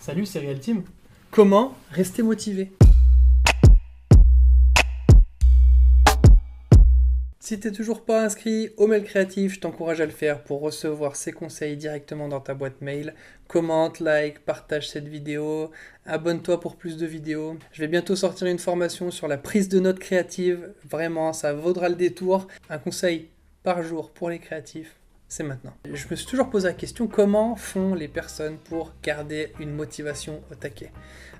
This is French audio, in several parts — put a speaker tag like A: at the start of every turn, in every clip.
A: Salut, c'est Real Team. Comment rester motivé? Si t'es toujours pas inscrit au mail créatif, je t'encourage à le faire pour recevoir ces conseils directement dans ta boîte mail. Commente, like, partage cette vidéo, abonne-toi pour plus de vidéos. Je vais bientôt sortir une formation sur la prise de notes créative. Vraiment, ça vaudra le détour. Un conseil par jour pour les créatifs. C'est maintenant. Je me suis toujours posé la question, comment font les personnes pour garder une motivation au taquet?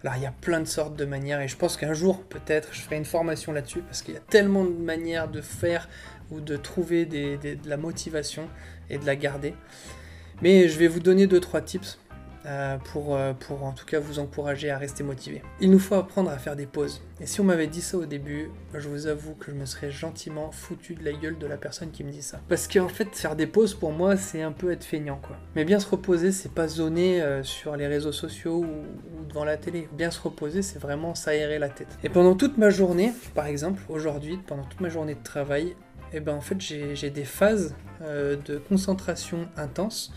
A: Alors il y a plein de sortes de manières et je pense qu'un jour peut-être je ferai une formation là-dessus parce qu'il y a tellement de manières de faire ou de trouver de la motivation et de la garder. Mais je vais vous donner 2-3 tips pour en tout cas vous encourager à rester motivé. Il nous faut apprendre à faire des pauses. Et si on m'avait dit ça au début, je vous avoue que je me serais gentiment foutu de la gueule de la personne qui me dit ça. Parce qu'en fait, faire des pauses pour moi, c'est un peu être feignant, quoi. Mais bien se reposer, c'est pas zoner sur les réseaux sociaux ou devant la télé. Bien se reposer, c'est vraiment s'aérer la tête. Et pendant toute ma journée, par exemple, aujourd'hui, pendant toute ma journée de travail, eh ben en fait, j'ai des phases de concentration intense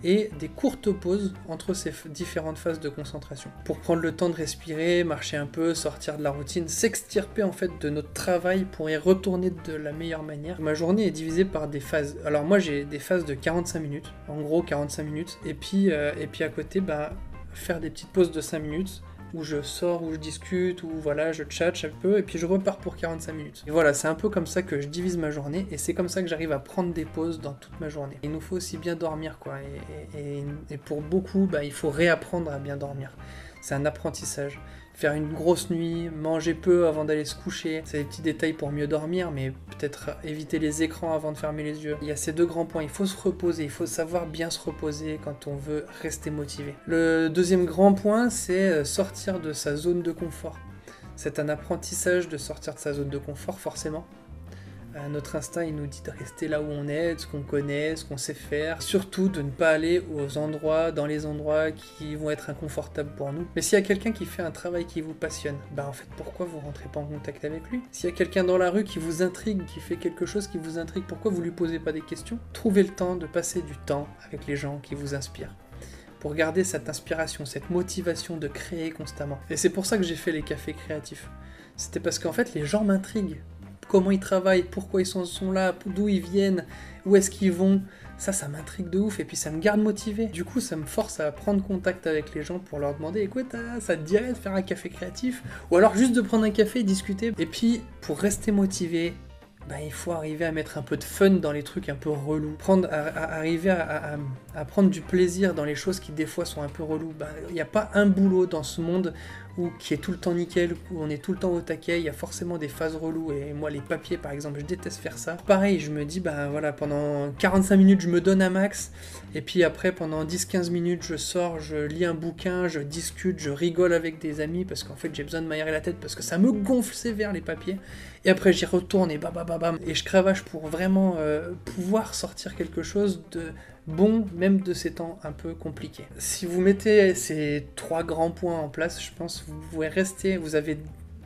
A: et des courtes pauses entre ces différentes phases de concentration. Pour prendre le temps de respirer, marcher un peu, sortir de la routine, s'extirper en fait de notre travail pour y retourner de la meilleure manière. Ma journée est divisée par des phases. Alors moi j'ai des phases de 45 minutes, en gros 45 minutes, et puis à côté, faire des petites pauses de 5 minutes, où je sors, où je discute, où voilà, je tchatche un peu, et puis je repars pour 45 minutes. Et voilà, c'est un peu comme ça que je divise ma journée, et c'est comme ça que j'arrive à prendre des pauses dans toute ma journée. Il nous faut aussi bien dormir, quoi, et pour beaucoup, il faut réapprendre à bien dormir. C'est un apprentissage. Faire une grosse nuit, manger peu avant d'aller se coucher, c'est des petits détails pour mieux dormir, mais peut-être éviter les écrans avant de fermer les yeux. Il y a ces 2 grands points, il faut se reposer, il faut savoir bien se reposer quand on veut rester motivé. Le deuxième grand point, c'est sortir de sa zone de confort. C'est un apprentissage de sortir de sa zone de confort, forcément. Notre instinct, il nous dit de rester là où on est, de ce qu'on connaît, ce qu'on sait faire. Surtout de ne pas aller dans les endroits qui vont être inconfortables pour nous. Mais s'il y a quelqu'un qui fait un travail qui vous passionne, en fait, pourquoi vous rentrez pas en contact avec lui? S'il y a quelqu'un dans la rue qui vous intrigue, qui fait quelque chose qui vous intrigue, pourquoi vous lui posez pas des questions? Trouvez le temps de passer du temps avec les gens qui vous inspirent, pour garder cette inspiration, cette motivation de créer constamment. Et c'est pour ça que j'ai fait les cafés créatifs. C'était parce qu'en fait, les gens m'intriguent. Comment ils travaillent, pourquoi ils sont là, d'où ils viennent, où est-ce qu'ils vont, ça m'intrigue de ouf et puis ça me garde motivé. Du coup, ça me force à prendre contact avec les gens pour leur demander, écoute, ça te dirait de faire un café créatif? Ou alors juste de prendre un café et discuter. Et puis, pour rester motivé, il faut arriver à mettre un peu de fun dans les trucs un peu relous. Arriver à prendre du plaisir dans les choses qui des fois sont un peu relous. Il n'y a pas un boulot dans ce monde qui est tout le temps nickel, où on est tout le temps au taquet, il y a forcément des phases reloues, et moi les papiers par exemple, je déteste faire ça. Pareil, je me dis, voilà, pendant 45 minutes je me donne un max, et puis après pendant 10-15 minutes je sors, je lis un bouquin, je discute, je rigole avec des amis, parce qu'en fait j'ai besoin de m'aérer la tête, parce que ça me gonfle sévère les papiers, et après j'y retourne, et bam, et je cravache pour vraiment pouvoir sortir quelque chose de bon, même de ces temps un peu compliqués. Si vous mettez ces 3 grands points en place, je pense que vous pouvez vous avez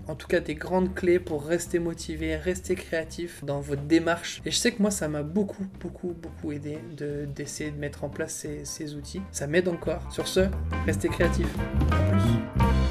A: en tout cas des grandes clés pour rester motivé, rester créatif dans votre démarche. Et je sais que moi ça m'a beaucoup aidé d'essayer de mettre en place ces outils. Ça m'aide encore. Sur ce, restez créatif. À plus.